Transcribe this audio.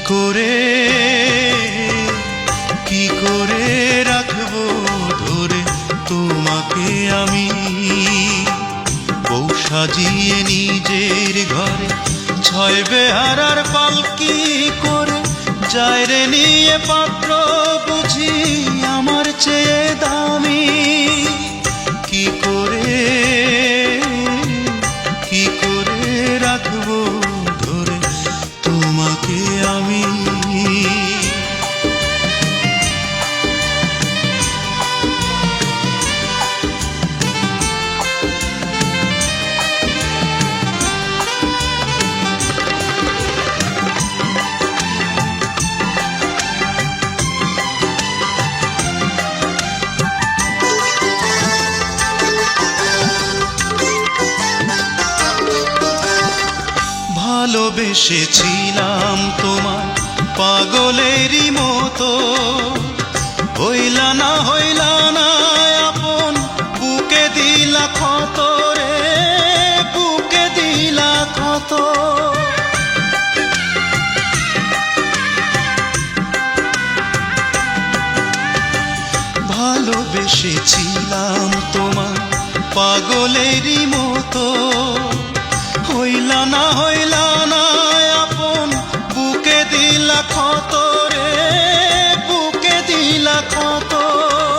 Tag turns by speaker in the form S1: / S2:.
S1: করে কি করে রাখবো ধরে তোমাকে আমি, বউ সাজিয়ে নিজের ঘরে ছয় বেহারার পালকি করে যায় রে নিয়ে পাত্র বুঝি আমার চেয়ে দামি। কি করে রাখবো ধরে তোমাকে আমি। ভালোবেসেছিলাম তোমায় পাগলেরই মতো, হইলা না আপন, বুকে দিলা ক্ষত রে, বুকে দিলা ক্ষত। ভালোবেসেছিলাম তোমায় পাগলেরই মতো, হইলা না